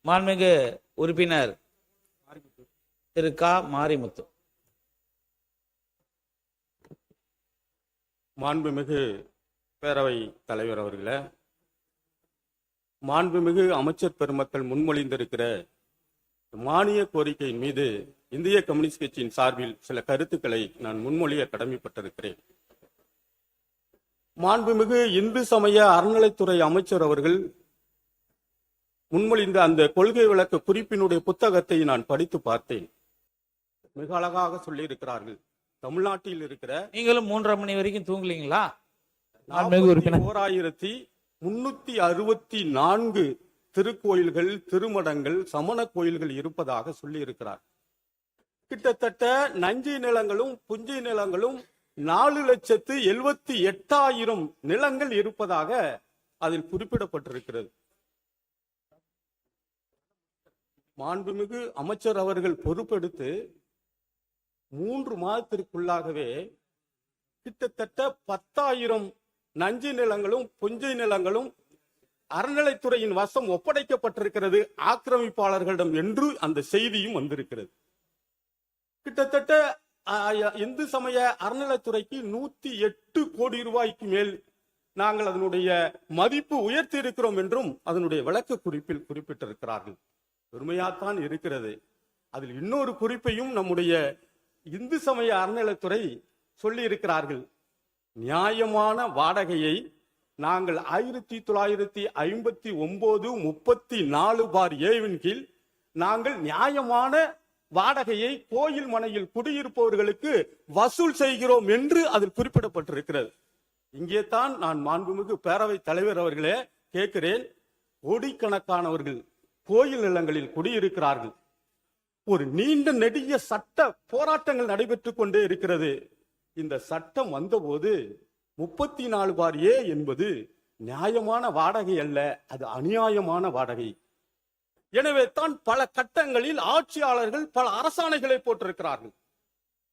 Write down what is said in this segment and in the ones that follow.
மாண்புமிகு உறுப்பினர் திரு க மாரிமுத்து. மாண்புமிகு பேரவை தலைவர் அவர்களே, மாண்புமிகு அமைச்சர் பெருமக்கள் முன்மொழிந்திருக்கிற மானிய கோரிக்கையின் மீது இந்திய கம்யூனிஸ்ட் கட்சியின் சார்பில் சில கருத்துக்களை நான் முன்மொழிய கடமைப்பட்டிருக்கிறேன். மாண்புமிகு இந்து சமய அறநிலைத்துறை அமைச்சர் அவர்கள் முன்மொழிந்த அந்த கொள்கை விளக்க குறிப்பினுடைய புத்தகத்தை நான் படித்து பார்த்தேன். மிக அழகாக சொல்லி இருக்கிறார்கள். தமிழ்நாட்டில் இருக்கிற நீங்களும் 3:30 மணி வரைக்கும் தூங்கலீங்களா? 4364 திருக்கோயில்கள், திருமடங்கள், சமண கோயில்கள் இருப்பதாக சொல்லி இருக்கிறார். கிட்டத்தட்ட நஞ்சை நிலங்களும் புஞ்சை நிலங்களும் 4,78,000 நிலங்கள் இருப்பதாக அதில் குறிப்பிடப்பட்டிருக்கிறது. மாண்புமிகு அமைச்சர் அவர்கள் பொறுப்பெடுத்து 3 மாதத்திற்குள்ளாகவே கிட்டத்தட்ட 10,000 நஞ்சை நிலங்களும் புஞ்சை நிலங்களும் அறநிலைத்துறையின் வசம் ஒப்படைக்கப்பட்டிருக்கிறது ஆக்கிரமிப்பாளர்களிடம் என்று அந்த செய்தியும் வந்திருக்கிறது. கிட்டத்தட்ட இந்து சமய அறநிலைத்துறைக்கு 108 கோடி ரூபாய்க்கு மேல் நாங்கள் அதனுடைய மதிப்பு உயர்த்தி இருக்கிறோம் என்றும் அதனுடைய விளக்க குறிப்பில் குறிப்பிட்டிருக்கிறார்கள். பெருமையாத்தான் இருக்கிறது. அதில் இன்னொரு குறிப்பையும் நம்முடைய இந்து சமய அறநிலைத்துறை சொல்லி இருக்கிறார்கள். நியாயமான வாடகையை நாங்கள் 1959-34/A கீழ் நாங்கள் நியாயமான வாடகையை கோயில் மனையில் குடியிருப்பவர்களுக்கு வசூல் செய்கிறோம் என்று அதில் குறிப்பிடப்பட்டிருக்கிறது. இங்கே தான் நான் மாண்புமிகு பேரவை தலைவர் அவர்களே கேட்கிறேன். கோடிக்கணக்கானவர்கள் கோயில் நிலங்களில் குடியிருக்கிறார்கள். ஒரு நீண்ட நெடிய சட்ட போராட்டங்கள் நடைபெற்றுக் கொண்டே இருக்கிறது. இந்த சட்டம் வந்தபோது 34/A என்பது நியாயமான வாடகை அல்ல, அது அநியாயமான வாடகை. எனவே தான் பல கட்டங்களில் ஆட்சியாளர்கள் பல அரசாணைகளை போட்டிருக்கிறார்கள்.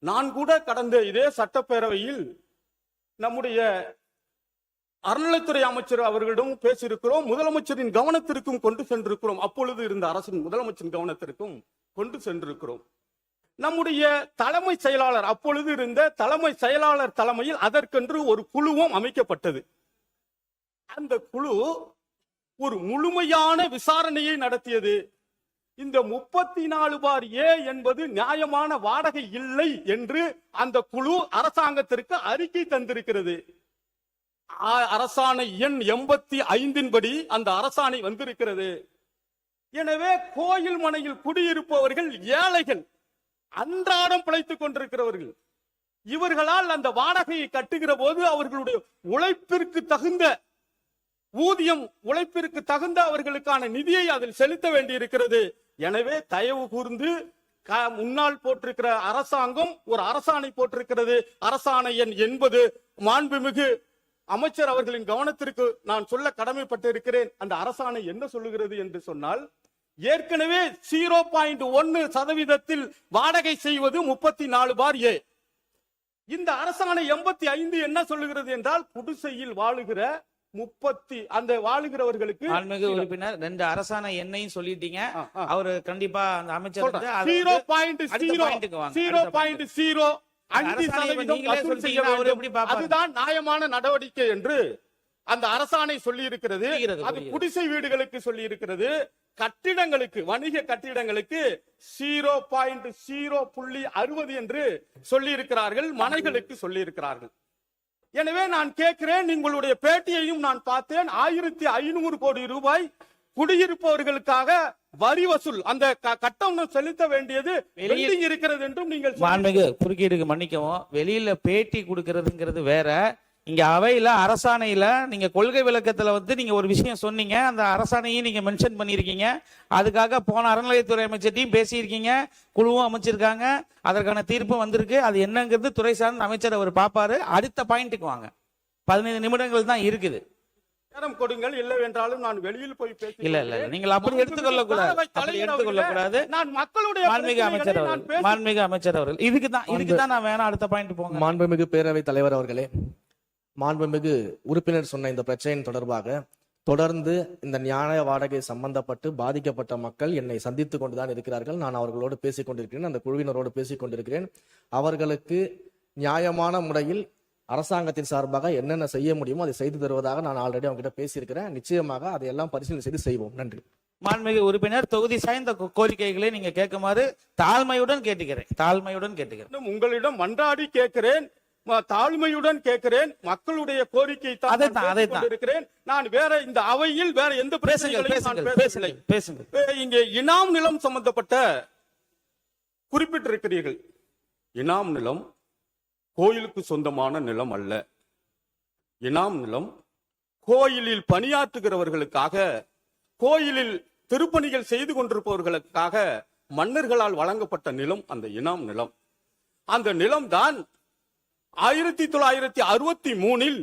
நான் கூட கடந்த இதே சட்டப்பேரவையில் நம்முடைய அறநிலைத்துறை அமைச்சர் அவர்களிடம் பேசியிருக்கிறோம். முதலமைச்சரின் கவனத்திற்கும் கொண்டு சென்றிருக்கிறோம். அப்பொழுது இருந்த அரசின் முதலமைச்சரின் கவனத்திற்கும் கொண்டு சென்றிருக்கிறோம். நம்முடைய தலைமை செயலாளர், அப்பொழுது இருந்த தலைமை செயலாளர் தலைமையில் அதற்கென்று ஒரு குழுவும் அமைக்கப்பட்டது. அந்த குழு ஒரு முழுமையான விசாரணையை நடத்தியது. இந்த 34/A என்பது நியாயமான வாடகை இல்லை என்று அந்த குழு அரசாங்கத்திற்கு அறிக்கை தந்திருக்கிறது. அரசாணை எண் 85 படி அந்த அரசாணை வந்திருக்கிறது. எனவே கோயில் மனையில் குடியிருப்பவர்கள் ஏழைகள், அன்றாடம் பிழைத்துக் கொண்டிருக்கிறவர்கள். இவர்களால் அந்த வாடகையை கட்டுகிற போது அவர்களுடைய உழைப்பிற்கு தகுந்த ஊதியம், உழைப்பிற்கு தகுந்த அவர்களுக்கான நிதியை அதில் செலுத்த வேண்டியிருக்கிறது. எனவே தயவு கூர்ந்து முன்னால் போட்டிருக்கிற அரசாங்கம் ஒரு அரசாணை போட்டிருக்கிறது. அரசாணை எண் 80 மாண்புமிகு அமைச்சர் அவர்களின் கவனத்திற்கு நான் சொல்ல கடமைப்பட்டு இருக்கிறேன். அந்த அரசாணை என்ன சொல்லுகிறது என்று சொன்னால், ஏற்கனவே 0.1% வாடகை செய்வது 34/A. இந்த அரசாணை 85 என்ன சொல்லுகிறது என்றால், குடிசையில் வாழுகிற அந்த வாழுகிறவர்களுக்கு உறுப்பினர் 2 அரசாணை எண்ணையும் சொல்லிட்டீங்க. அவரு கண்டிப்பா அந்த அமைச்சர் 0.05% அதுதான் நியாயமான நடவடிக்கை என்று அந்த அரசாணை சொல்லி இருக்கிறது. அது குடிசை வீடுகளுக்கு சொல்லி இருக்கிறது. கட்டிடங்களுக்கு, வணிக கட்டிடங்களுக்கு 0.060 என்று சொல்லி இருக்கிறார்கள். மனைகளுக்கு சொல்லி இருக்கிறார்கள். எனவே நான் கேட்கிறேன், உங்களுடைய பேட்டியையும் நான் பார்த்தேன். 1500 கோடி ரூபாய் குடியிருப்பவர்களுக்காக வரி வசூல், அந்த கட்டணம் செலுத்த வேண்டியது இருக்கிறது என்றும் நீங்கள் குறுக்கீடுக்கு மன்னிக்கவும். வெளியில பேட்டி கொடுக்கிறதுங்கிறது வேற. இங்க அவையில அரசாணையில நீங்க கொள்கை விளக்கத்துல நீங்க ஒரு விஷயம் சொன்னீங்க. அந்த அரசாணையும் நீங்க மென்ஷன் பண்ணிருக்கீங்க. அதுக்காக போன அறநிலையத்துறை அமைச்சர்ட்டையும் பேசியிருக்கீங்க, குழுவும் அமைச்சிருக்காங்க, அதற்கான தீர்ப்பு வந்திருக்கு. அது என்னங்கிறது துறை சார்ந்த அமைச்சர் அவர் பாப்பாரு. அடுத்த பாயிண்ட்டுக்கு வாங்க. 15 நிமிடங்கள் தான் இருக்குது. நேரம் கொடுங்கள். இல்லை என்றாலும் நான் வெளியில் போய் பேச இல்ல நீங்கள் அப்படி எடுத்துக்கொள்ள கூடாது. நான் மக்களுடைய மாண்புமிகு அமைச்சர் அவர்கள் இதுக்குதான் நான் வேணா அடுத்த பாயிண்ட் போங்க. மாண்புமிகு பேரவை தலைவர் அவர்களே, மாண்புமிகு உறுப்பினர் சொன்ன இந்த பிரச்சனையின் தொடர்பாக தொடர்ந்து இந்த நியாய வாடகை சம்பந்தப்பட்டு பாதிக்கப்பட்ட மக்கள் என்னை சந்தித்து கொண்டுதான் இருக்கிறார்கள். நான் அவர்களோடு பேசிக் கொண்டிருக்கிறேன், அந்த குழுவினரோடு பேசிக் கொண்டிருக்கிறேன். அவர்களுக்கு நியாயமான முறையில் அரசாங்கத்தின் சார்பாக என்னென்ன செய்ய முடியுமோ அதை செய்து தருவதாக நான் ஆல்ரெடி அவங்க கிட்ட பேசியிருக்கிறேன். நிச்சயமாக அதையெல்லாம் பரிசீலனை செய்து செய்வோம். நன்றி. மாண்புமிகு உறுப்பினர், தொகுதி சாய்ந்த கோரிக்கைகளை நீங்க கேட்குமாறு தாழ்மையுடன் கேட்டுக்கிறேன். உங்களிடம் மன்றாடி கேட்கிறேன், தாழ்மையுடன் கேட்கிறேன். மக்களுடைய கோரிக்கை இருக்கிறேன். நான் வேற இந்த அவையில் வேற எந்த பிரச்சனைகளையும் பேசுங்க. இங்கே இனாம் நிலம் சம்பந்தப்பட்ட குறிப்பிட்டிருக்கிறீர்கள். இனாம் நிலம் கோயிலுக்கு சொந்தமான நிலம் அல்ல. இனாம் நிலம் கோயிலில் பணியாற்றுகிறவர்களுக்காக, கோயிலில் திருப்பணிகள் செய்து கொண்டிருப்பவர்களுக்காக மன்னர்களால் வழங்கப்பட்ட நிலம் அந்த இனாம் நிலம். அந்த நிலம்தான் 1963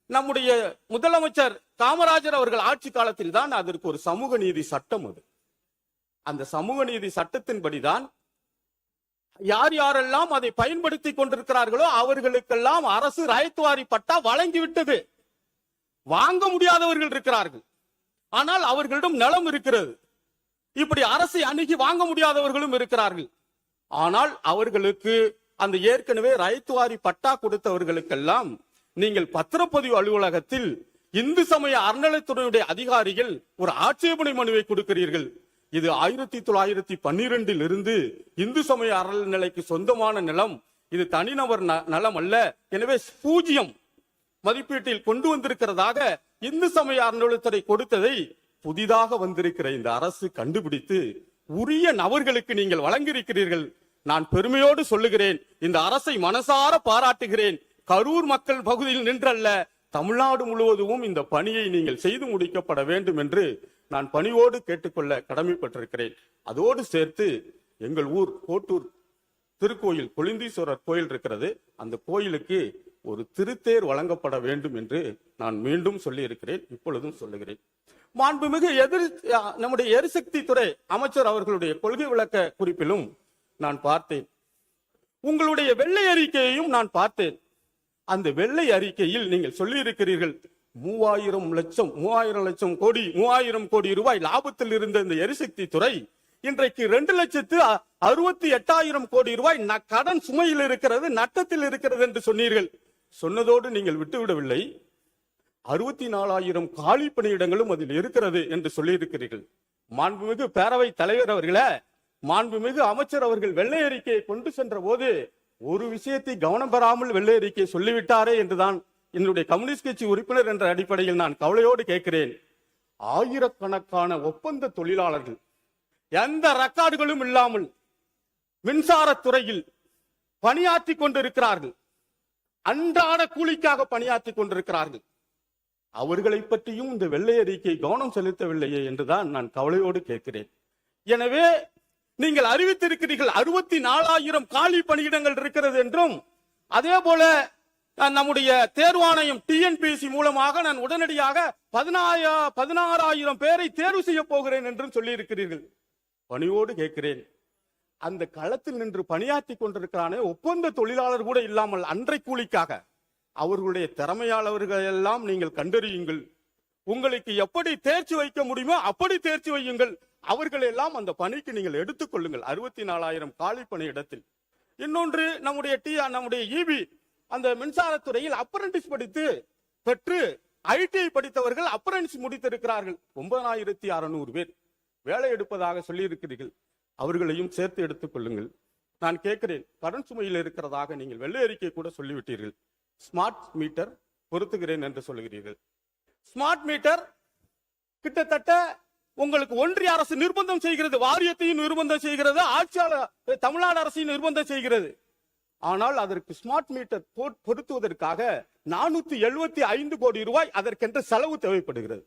நம்முடைய முதலமைச்சர் காமராஜர் அவர்கள் ஆட்சி காலத்தில் தான் அதற்கு ஒரு சமூக நீதி சட்டம். அந்த சமூக நீதி சட்டத்தின்படிதான் யார் யாரெல்லாம் அதை பயன்படுத்திக் கொண்டிருக்கிறார்களோ அவர்களுக்கெல்லாம் அரசு ராயத்துவாரி பட்டா வழங்கிவிட்டது. வாங்க முடியாதவர்கள் இருக்கிறார்கள், ஆனால் அவர்களிடம் நிலம் இருக்கிறது. இப்படி அரசை அணுகி வாங்க முடியாதவர்களும் இருக்கிறார்கள். ஆனால் அவர்களுக்கு அந்த ஏற்கனவே ராயத்துவாரி பட்டா கொடுத்தவர்களுக்கெல்லாம் நீங்கள் பத்திரப்பதிவு அலுவலகத்தில் இந்து சமய அறநிலைத்துறையுடைய அதிகாரிகள் ஒரு ஆட்சேபனை மனுவை கொடுக்கிறீர்கள். இது 1912 இருந்து இந்து சமய அறநிலைக்கு சொந்தமான நிலம், இது தனிநபர் நலம் அல்ல, எனவே 0 மதிப்பீட்டில் கொண்டு வந்திருக்கிறதாக இந்து சமய அறநிலைத்துறை கொடுத்ததை புதிதாக வந்திருக்கிற இந்த அரசு கண்டுபிடித்து உரிய நபர்களுக்கு நீங்கள் வழங்கியிருக்கிறீர்கள். நான் பெருமையோடு சொல்லுகிறேன், இந்த அரசை மனசார பாராட்டுகிறேன். கரூர் மக்கள் பகுதியில் நின்றல்ல, தமிழ்நாடு முழுவதும் இந்த பணியை நீங்கள் செய்து முடிக்கப்பட வேண்டும் என்று நான் பணியோடு கேட்டுக்கொள்ள கடமைப்பட்டிருக்கிறேன். அதோடு சேர்த்து எங்கள் ஊர் கோட்டூர் திருக்கோயில் கொளிந்தீஸ்வரர் கோயில் இருக்கிறது, அந்த கோயிலுக்கு ஒரு திருத்தேர் வழங்கப்பட வேண்டும் என்று நான் மீண்டும் சொல்லி இருக்கிறேன், இப்பொழுதும் சொல்லுகிறேன். மாண்புமிகு நம்முடைய எரிசக்தி துறை அமைச்சர் அவர்களுடைய கொள்கை விளக்க குறிப்பிலும் நான் பார்த்தேன், உங்களுடைய வெள்ளை அறிக்கையையும் நான் பார்த்தேன். அந்த வெள்ளை அறிக்கையில் நீங்கள் சொல்லி இருக்கிறீர்கள் 3000 கோடி ரூபாய் லாபத்தில் இருந்த இந்த எரிசக்தி துறை இன்றைக்கு 2,68,000 கோடி ரூபாய் கடன் சுமையில் இருக்கிறது, நட்டத்தில் இருக்கிறது என்று சொன்னீர்கள். சொன்னதோடு நீங்கள் விட்டுவிடவில்லை, 64,000 காலி பணியிடங்களும் அதில் இருக்கிறது என்று சொல்லி இருக்கிறீர்கள். மாண்புமிகு பேரவை தலைவர் அவர்களே, மாண்புமிகு அமைச்சர் அவர்கள் வெள்ளை அறிக்கையை கொண்டு சென்ற போது ஒரு விஷயத்தை கவனம் பெறாமல் வெள்ளை அறிக்கையை சொல்லிவிட்டாரே என்றுதான் என்னுடைய கம்யூனிஸ்ட் கட்சி உறுப்பினர் என்ற அடிப்படையில் நான் கவலையோடு கேட்கிறேன். ஆயிரக்கணக்கான ஒப்பந்த தொழிலாளர்கள் எந்த ரெக்கார்டுகளும் இல்லாமல் மின்சாரத்துறையில் பணியாற்றி கொண்டிருக்கிறார்கள், அன்றாட கூலிக்காக பணியாற்றி கொண்டிருக்கிறார்கள். அவர்களை பற்றியும் இந்த வெள்ளை அறிக்கை கவனம் செலுத்தவில்லையே என்றுதான் நான் கவலையோடு கேட்கிறேன். எனவே நீங்கள் அறிவித்திருக்கிறீர்கள் 64,000 காலி பணியிடங்கள் இருக்கிறது என்றும், அதே போல நம்முடைய தேர்வாணையம் டிஎன்பிஎஸ்சி மூலமாக நான் உடனடியாக 16,000 பேரை தேர்வு செய்ய போகிறேன் என்றும் சொல்லி இருக்கிறீர்கள். பணியோடு கேட்கிறேன், அந்த களத்தில் நின்று பணியாற்றி கொண்டிருக்கிறானே ஒப்பந்த தொழிலாளர் கூட இல்லாமல் அன்றை கூலிக்காக அவர்களுடைய திறமையாளர்கள் எல்லாம் நீங்கள் கண்டறியுங்கள். உங்களுக்கு எப்படி தேர்ச்சி வைக்க முடியுமோ அப்படி தேர்ச்சி வையுங்கள். அவர்கள் எல்லாம் அந்த பணிக்கு நீங்கள் எடுத்துக் கொள்ளுங்கள். 64,000 காலி பணியிடத்தில். இன்னொன்று, நம்முடைய இபி அந்த மின்சாரத்துறையில் அப்ரண்டிஸ் படித்து பெற்று ஐடிஐ படித்தவர்கள் அப்ரண்டிஸ் முடித்திருக்கிறார்கள். 9,600 பேர் வேலை எடுப்பதாக சொல்லி இருக்கிறீர்கள். அவர்களையும் சேர்த்து எடுத்துக் கொள்ளுங்கள். நான் கேட்கிறேன், கடன் சுமையில் இருக்கிறதாக நீங்கள் வெள்ளை அறிக்கை கூட சொல்லிவிட்டீர்கள். ஸ்மார்ட் மீட்டர் பொருத்துகிறேன் என்று சொல்லுகிறீர்கள். ஸ்மார்ட் மீட்டர் கிட்டத்தட்ட உங்களுக்கு ஒன்றிய அரசு நிர்பந்தம் செய்கிறது, வாரியத்தையும் நிர்பந்தம் செய்கிறது, ஆட்சியாளர் தமிழ்நாடு அரசையும் நிர்பந்தம் செய்கிறது. ஆனால் அதற்கு ஸ்மார்ட் மீட்டர் பொருத்துவதற்காக 475 கோடி ரூபாய் அதற்கென்று செலவு தேவைப்படுகிறது.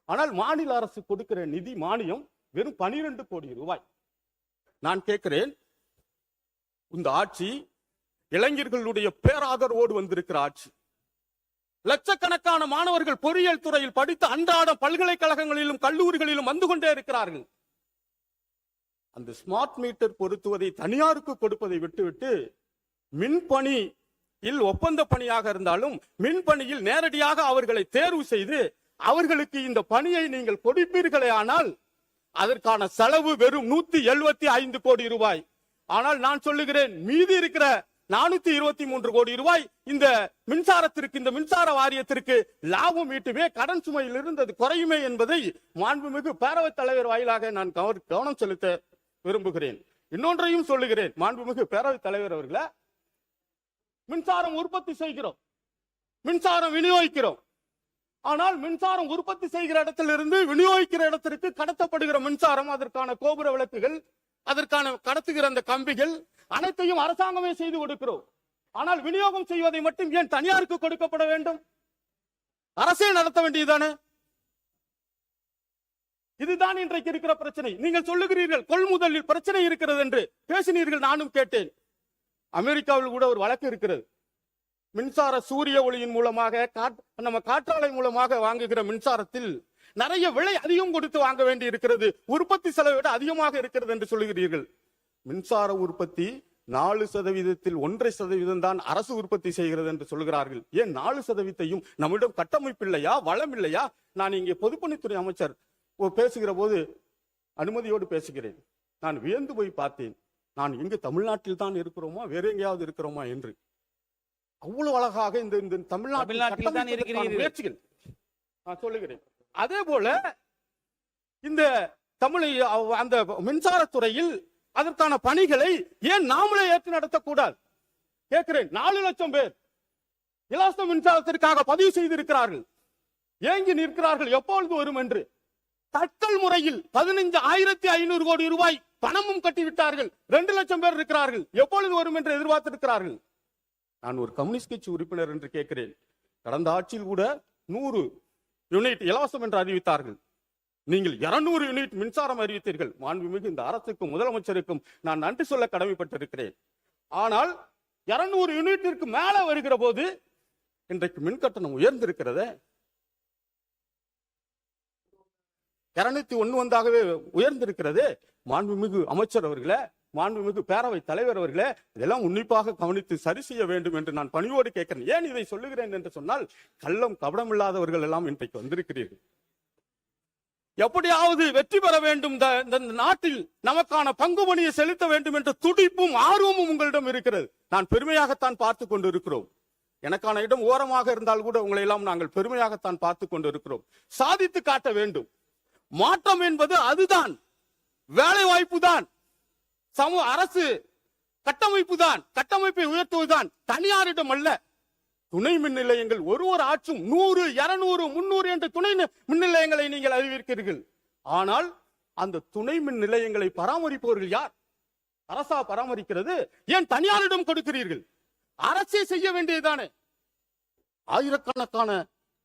ஆனால் மாநில அரசு கொடுக்கிற நிதி மானியம் வெறும் 12 கோடி ரூபாய். நான் கேட்கிறேன், இந்த ஆட்சி இளைஞர்களுடைய பேராதரவோடு வந்திருக்கிற ஆட்சி. லட்சக்கணக்கான மாணவர்கள் பொறியியல் துறையில் படித்து அன்றாட பல்கலைக்கழகங்களிலும் கல்லூரிகளிலும் வந்து கொண்டே இருக்கிறார்கள். அந்த ஸ்மார்ட் மீட்டர் பொருத்துவதை தனியாருக்கு கொடுப்பதை விட்டுவிட்டு மின்பணியில் ஒப்பந்த பணியாக இருந்தாலும் மின்பணியில் நேரடியாக அவர்களை தேர்வு செய்து அவர்களுக்கு இந்த பணியை நீங்கள் கொடுப்பீர்களே ஆனால் அதற்கான செலவு வெறும் 175 கோடி ரூபாய். ஆனால் நான் சொல்லுகிறேன், மீதி இருக்கிற 423 கோடி ரூபாய் இந்த மின்சாரத்திற்கு, இந்த மின்சார வாரியத்திற்கு லாபம் ஈட்டுமே, கடன் சுமையில் இருந்தது குறையுமே என்பதை மாண்புமிகு பேரவைத் தலைவர் வாயிலாக நான் கவனம் செலுத்த விரும்புகிறேன். இன்னொன்றையும் சொல்லுகிறேன், மாண்புமிகு பேரவைத் தலைவர் அவர்களே, மின்சாரம் உற்பத்தி செய்கிறோம், மின்சாரம் விநியோகிக்கிறோம். ஆனால் மின்சாரம் உற்பத்தி செய்கிற இடத்திலிருந்து விநியோகிக்கிற இடத்திற்கு கடத்தப்படுகிற மின்சாரம், அதற்கான கோபுர விளக்குகள், அதற்கான கடத்துகிற அந்த கம்பிகள் அனைத்தையும் அரசாங்கமே செய்து கொடுக்கிறோம். ஆனால் விநியோகம் செய்வதை மட்டும் ஏன் தனியாருக்கு கொடுக்கப்பட வேண்டும்? அரசே நடத்த வேண்டியதானே? இதுதான் இன்றைக்கு இருக்கிற பிரச்சனை. நீங்கள் சொல்லுகிறீர்கள் கொள்முதலில் பிரச்சனை இருக்கிறது என்று பேசினீர்கள், நானும் கேட்டேன். அமெரிக்காவில் கூட ஒரு வழக்கு இருக்கிறது. மின்சார சூரிய ஒளியின் மூலமாக, நம்ம காற்றாலை மூலமாக வாங்குகிற மின்சாரத்தில் நிறைய விலை அதிகம் கொடுத்து வாங்க வேண்டி இருக்கிறது, உற்பத்தி செலவை விட அதிகமாக இருக்கிறது என்று சொல்லுகிறீர்கள். மின்சார உற்பத்தி 4%, 1.5% தான் அரசு உற்பத்தி செய்கிறது என்று சொல்கிறார்கள். ஏன் 4%? நம்மிடம் கட்டமைப்பு இல்லையா, வளம் இல்லையா? நான் இங்கே பொதுப்பணித்துறை அமைச்சர் பேசுகிற போது அனுமதியோடு பேசுகிறேன். நான் வியந்து போய் பார்த்தேன், நான் இங்கு தமிழ்நாட்டில் தான் இருக்கிறோமா, வேற எங்கேயாவது இருக்கிறோமா என்று. அவ்வளவு அழகாக இந்த தமிழ்நாட்டில் தான் இருக்கிற முயற்சிகள் நான் சொல்லுகிறேன். அதே போல இந்த அந்த மின்சாரத்துறையில் அதற்கான பணிகளை ஏன் நாமளே ஏற்று நடத்தக்கூடாது கேட்கிறேன். 4 லட்சம் பேர் இலவச மின்சாரத்திற்காக பதிவு செய்திருக்கிறார்கள், ஏங்கி நிற்கிறார்கள் எப்பொழுது வரும் என்று. தட்கல் முறையில் 15,500 கோடி ரூபாய் பணமும் கட்டிவிட்டார்கள். 2 லட்சம் பேர் இருக்கிறார்கள், எப்பொழுது வரும் என்று எதிர்பார்த்திருக்கிறார்கள். நான் ஒரு கம்யூனிஸ்ட் கட்சி உறுப்பினர் என்று கேட்கிறேன். கடந்த ஆட்சியில் கூட 100 யூனிட் இலவசம் என்று அறிவித்தார்கள். நீங்கள் 200 யூனிட் மின்சாரம் அறிவித்தீர்கள். மாண்புமிகு இந்த அரசுக்கும் முதலமைச்சருக்கும் நான் நன்றி சொல்ல கடமைப்பட்டிருக்கிறேன். ஆனால் 200 யூனிட்டிற்கு மேல வருகிற போது இன்றைக்கு மின் கட்டணம் உயர்ந்திருக்கிறதே. 201 வந்தாகவே உயர்ந்திருக்கிறது. மாண்புமிகு அமைச்சர் அவர்களே, மாண்புமிகு பேரவை தலைவர் அவர்களே, இதெல்லாம் உன்னிப்பாக கவனித்து சரி செய்ய வேண்டும் என்று நான் பணியோடு கேட்கிறேன். ஏன் இதை சொல்லுகிறேன் என்று சொன்னால், கள்ளம் கபடம் இல்லாதவர்கள் எல்லாம் இன்றைக்கு வந்திருக்கிறீர்கள். எப்படியாவது வெற்றி பெற வேண்டும், இந்த நாட்டில் நமக்கான பங்குபணியை செலுத்த வேண்டும் என்ற துடிப்பும் ஆர்வமும் உங்களிடம் இருக்கிறது. நான் பெருமையாகத்தான் பார்த்து கொண்டு இருக்கிறோம். எனக்கான இடம் ஓரமாக இருந்தால் கூட உங்களை எல்லாம் நாங்கள் பெருமையாகத்தான் பார்த்து கொண்டு இருக்கிறோம். சாதித்து காட்ட வேண்டும். மாற்றம் என்பது அதுதான், வேலை வாய்ப்பு தான், சமூக அரசு கட்டமைப்பு தான், கட்டமைப்பை உயர்த்துவதுதான், தனியாரிடம் அல்ல. துணை மின் நிலையங்கள் ஒரு ஆட்சும் 100, 200, 300 என்ற துணை மின் நிலையங்களை நீங்கள் அறிவிக்கிறீர்கள். ஆனால் அந்த துணை மின் நிலையங்களை பராமரிப்பவர்கள் யார்? அரசா பராமரிக்கிறது? ஏன் தனியாரிடம் கொடுக்கிறீர்கள்? அரசே செய்ய வேண்டியதுதானே. ஆயிரக்கணக்கான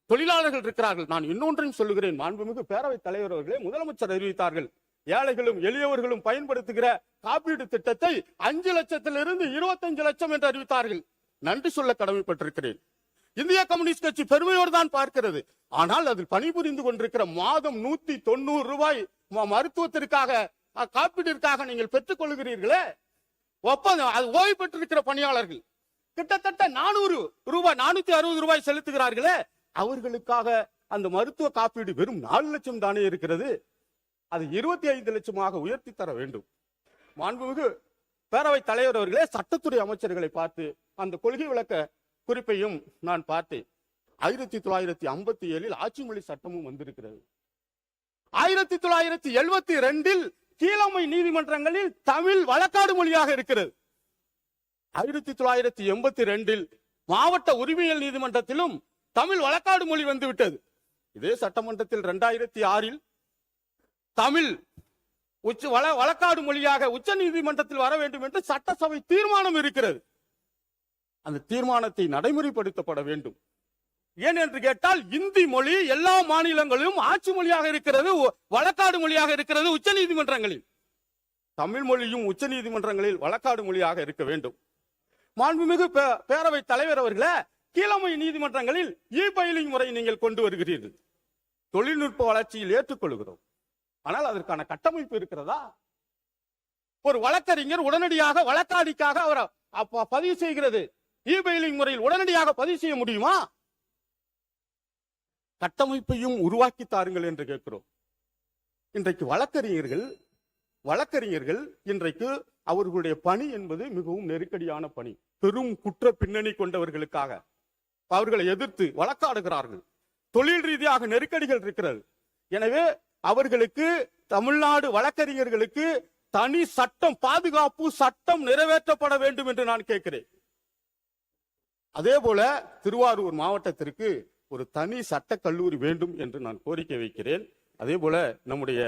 தொழிலாளர்கள் இருக்கிறார்கள். நான் இன்னொன்றையும் சொல்லுகிறேன், மாண்புமிகு பேரவைத் தலைவர் அவர்களே, முதலமைச்சர் அறிவித்தார்கள், ஏழைகளும் எளியவர்களும் பயன்படுத்துகிற காப்பீடு திட்டத்தை 5 லட்சத்திலிருந்து 25 லட்சம் என்று அறிவித்தார்கள். நன்றி சொல்ல கடமைப்பட்டிருக்கிறேன். இந்திய கம்யூனிஸ்ட் கட்சி பெருமையோடு தான் பார்க்கிறது. ஆனால் அதில் பணிபுரிந்து கொண்டிருக்கிற மாதம் 190 ரூபாய் மருத்துவத்திற்காக, காப்பீட்டிற்காக நீங்கள் பெற்றுக் கொள்கிறீர்களே, ஒப்பந்தம், அது ஓய்வு பெற்றிருக்கிற பணியாளர்கள் கிட்டத்தட்ட 400 ரூபாய், 460 ரூபாய் செலுத்துகிறார்களே, அவர்களுக்காக அந்த மருத்துவ காப்பீடு வெறும் 4 லட்சம் தானே இருக்கிறது. அது 25 லட்சமாக உயர்த்தி தர வேண்டும். மாண்புமிகு பேரவைத் தலைவர் அவர்களே, சட்டத்துறை அமைச்சர்களை பார்த்து அந்த கொள்கை விளக்க குறிப்பையும் நான் பார்த்தேன். 1957 ஆட்சி மொழி சட்டமும் வந்திருக்கிறது. 1972 கீழமை நீதிமன்றங்களில் தமிழ் வழக்காடு மொழியாக இருக்கிறது. 1982 மாவட்ட உரிமையியல் நீதிமன்றத்திலும் தமிழ் வழக்காடு மொழி வந்துவிட்டது. இதே சட்டமன்றத்தில் 2006 தமிழ் வழக்காடு மொழியாக உச்ச நீதிமன்றத்தில் வர வேண்டும் என்று சட்டசபை தீர்மானம் இருக்கிறது. அந்த தீர்மானத்தை நடைமுறைப்படுத்தப்பட வேண்டும். ஏன் என்று கேட்டால், இந்தி மொழி எல்லா மாநிலங்களிலும் ஆட்சி மொழியாக இருக்கிறது, வழக்காடு மொழியாக இருக்கிறது உச்ச நீதிமன்றங்களில். தமிழ் மொழியும் உச்ச நீதிமன்றங்களில் வழக்காடு மொழியாக இருக்க வேண்டும். மாண்புமிகு பேரவைத் தலைவர் அவர்களே, கீழமை நீதிமன்றங்களில் இ-ஃபைலிங் முறை நீங்கள் கொண்டு வருகிறீர்கள். தொழில்நுட்ப வளர்ச்சியில் ஏற்றுக்கொள்கிறோம். ஆனால் அதற்கான கட்டமைப்பு இருக்கிறதா? ஒரு வழக்கறிஞர் உடனடியாக வழக்காடிக்காக அவர் பதிவு செய்கிறது இ-ஃபைலிங் முறையில் உடனடியாக பதிவு செய்ய முடியுமா? கட்டமைப்பையும் உருவாக்கி தாருங்கள் என்று கேட்கிறோம். இன்றைக்கு வழக்கறிஞர்கள் இன்றைக்கு அவர்களுடைய பணி என்பது மிகவும் நெருக்கடியான பணி. பெரும் குற்ற பின்னணி கொண்டவர்களுக்காக அவர்களை எதிர்த்து வழக்காடுகிறார்கள். தொழில் ரீதியாக நெருக்கடிகள் இருக்கிறது. எனவே அவர்களுக்கு, தமிழ்நாடு வழக்கறிஞர்களுக்கு தனி சட்டம், பாதுகாப்பு சட்டம் நிறைவேற்றப்பட வேண்டும் என்று நான் கேட்கிறேன். அதே போல திருவாரூர் மாவட்டத்திற்கு ஒரு தனி சட்ட கல்லூரி வேண்டும் என்று நான் கோரிக்கை வைக்கிறேன். அதே போல நம்முடைய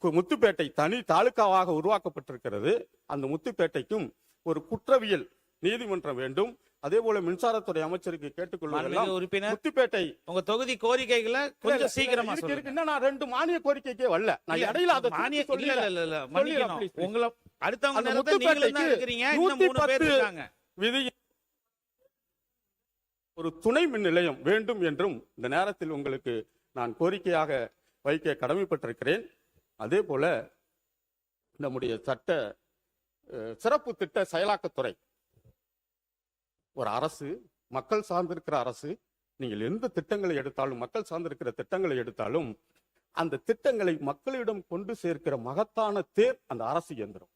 முத்துப்பேட்டை தனி தாலுகாவாக உருவாக்கப்பட்டிருக்கிறது. அந்த முத்துப்பேட்டைக்கும் ஒரு குற்றவியல் நீதிமன்றம் வேண்டும். அதே போல மின்சாரத்துறை அமைச்சருக்கு கேட்டுக்கொள்வதெல்லாம், உறுப்பினர் முத்துப்பேட்டை உங்க தொகுதி கோரிக்கைகளை கொஞ்சம் சீக்கிரமா சொல்லுங்க. நான் 2 மானிய கோரிக்கைக்கே வரல. நான் இடையில அதை மானிய சொல்லிடுறேன். மன்னிக்கணும். உங்களை அடுத்தவங்க அந்த நேரத்தை நீங்களும் தான் இருக்கிறீங்க. இன்னும் 3 பேர் இருக்காங்க. விதி ஒரு துணை மின் நிலையம் வேண்டும் என்றும் இந்த நேரத்தில் உங்களுக்கு நான் கோரிக்கையாக வைக்க கடமைப்பட்டிருக்கிறேன். அதே போல நம்முடைய சட்ட சிறப்பு திட்ட செயலாக்கத்துறை ஒரு அரசு, மக்கள் சார்ந்திருக்கிற அரசு. நீங்கள் எந்த திட்டங்களை எடுத்தாலும், மக்கள் சார்ந்திருக்கிற திட்டங்களை எடுத்தாலும், அந்த திட்டங்களை மக்களிடம் கொண்டு சேர்க்கிற மகத்தான தேர் அந்த அரசு இயந்திரம்,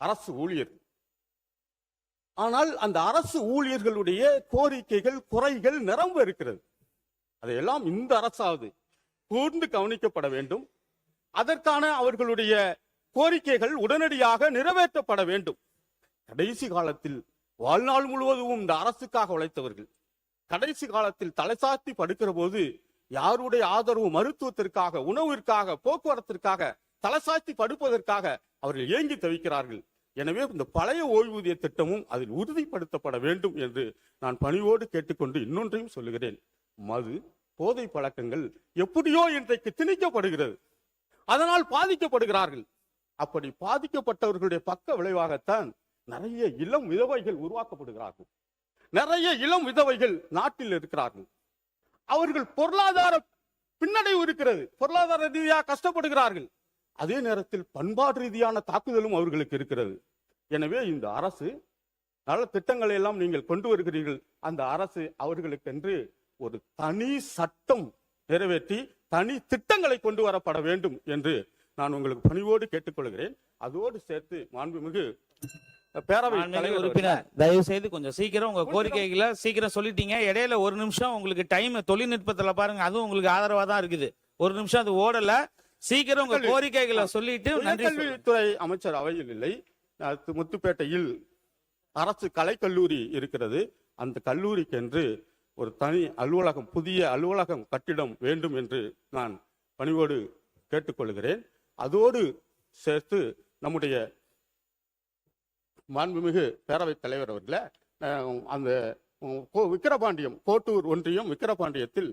அரசு ஊழியர். ஆனால் அந்த அரசு ஊழியர்களுடைய கோரிக்கைகள், குறைகள் நிரம்ப இருக்கிறது. அதையெல்லாம் இந்த அரசாவது கூர்ந்து கவனிக்கப்பட வேண்டும். அதற்கான அவர்களுடைய கோரிக்கைகள் உடனடியாக நிறைவேற்றப்பட வேண்டும். கடைசி காலத்தில் வாழ்நாள் முழுவதும் இந்த அரசுக்காக உழைத்தவர்கள் கடைசி காலத்தில் தலைசாத்தி படுக்கிற போது யாருடைய ஆதரவு, மருத்துவத்திற்காக, உணவிற்காக, போக்குவரத்திற்காக தலைசாத்தி படுப்பதற்காக அவர்கள் ஏங்கி தவிக்கிறார்கள். எனவே இந்த பழைய ஓய்வூதிய திட்டமும் அதில் உறுதிப்படுத்தப்பட வேண்டும் என்று நான் பணிவோடு கேட்டுக்கொண்டு இன்னொன்றையும் சொல்லுகிறேன். மது, போதை பழக்கங்கள் எப்படியோ இன்றைக்கு திணிக்கப்படுகிறது. அதனால் பாதிக்கப்படுகிறார்கள். அப்படி பாதிக்கப்பட்டவர்களுடைய பக்க விளைவாகத்தான் நிறைய இளம் விதவைகள் உருவாக்கப்படுகிறார்கள். நிறைய இளம் விதவைகள் நாட்டில் இருக்கிறார்கள். அவர்கள் பொருளாதார பின்னடைவு இருக்கிறது, பொருளாதார ரீதியாக கஷ்டப்படுகிறார்கள். அதே நேரத்தில் பண்பாடு ரீதியான தாக்குதலும் அவர்களுக்கு இருக்கிறது. எனவே இந்த அரசு நல்ல திட்டங்களை எல்லாம் நீங்கள் கொண்டு வருகிறீர்கள். அந்த அரசு அவர்களுக்கென்று ஒரு தனி சட்டம் நிறைவேற்றி தனி திட்டங்களை கொண்டு வரப்பட வேண்டும் என்று நான் உங்களுக்கு பணிவோடு கேட்டுக்கொள்கிறேன். அதோடு சேர்த்து மாண்புமிகு பேரவை உறுப்பினர், தயவு செய்து கொஞ்சம் சீக்கிரம் உங்க கோரிக்கைகளை சீக்கிரம் சொல்லிட்டீங்க. இடையில 1 நிமிஷம் உங்களுக்கு டைம், தொழில்நுட்பத்துல பாருங்க, அதுவும் உங்களுக்கு ஆதரவா தான் இருக்குது. 1 நிமிஷம் அது ஓடல. சீக்கிரம் உங்க கோரிக்கைகளை சொல்லிட்டு நன்றி. கல்வித்துறை அமைச்சர் அவையில் இல்லை. முத்துப்பேட்டையில் அரசு கலைக்கல்லூரி இருக்கிறது. அந்த கல்லூரிக்கு என்று ஒரு தனி அலுவலகம், புதிய அலுவலகம் கட்டிடம் வேண்டும் என்று நான் பணிவோடு கேட்டுக்கொள்கிறேன். அதோடு சேர்த்து நம்முடைய மாண்புமிகு பேரவைத் தலைவர் அவர்களே, அந்த விக்கிரபாண்டியம், கோட்டூர் ஒன்றியம் விக்கிரபாண்டியத்தில்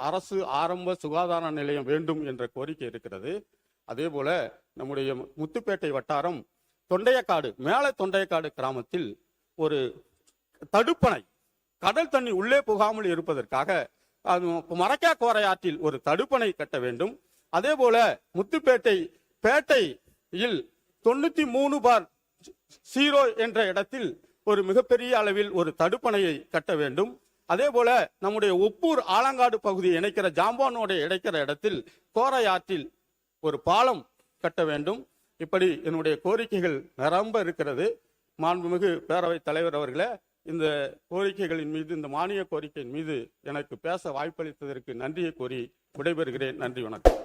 அரசு ஆரம்ப சுகாதார நிலையம் வேண்டும் என்ற கோரிக்கை இருக்கிறது. அதே போல நம்முடைய முத்துப்பேட்டை வட்டாரம் தொண்டையக்காடு, மேல தொண்டையக்காடு கிராமத்தில் ஒரு தடுப்பணை, கடல் தண்ணி உள்ளே புகாமல் இருப்பதற்காக மரக்கா கோரையாற்றில் ஒரு தடுப்பணை கட்ட வேண்டும். அதே போல முத்துப்பேட்டை பேட்டையில் 93/0 என்ற இடத்தில் ஒரு மிகப்பெரிய அளவில் ஒரு தடுப்பணையை கட்ட வேண்டும். அதே போல நம்முடைய ஒப்பூர் ஆலங்காடு பகுதியை இணைக்கிற ஜாம்பானோட இணைக்கிற இடத்தில் கோரையாற்றில் ஒரு பாலம் கட்ட வேண்டும். இப்படி என்னுடைய கோரிக்கைகள் நிரம்ப இருக்கிறது. மாண்புமிகு பேரவைத் தலைவர் அவர்களே, இந்த கோரிக்கைகளின் மீது, இந்த மானிய கோரிக்கையின் மீது எனக்கு பேச வாய்ப்பளித்ததற்கு நன்றியை கோரி விடைபெறுகிறேன். நன்றி, வணக்கம்.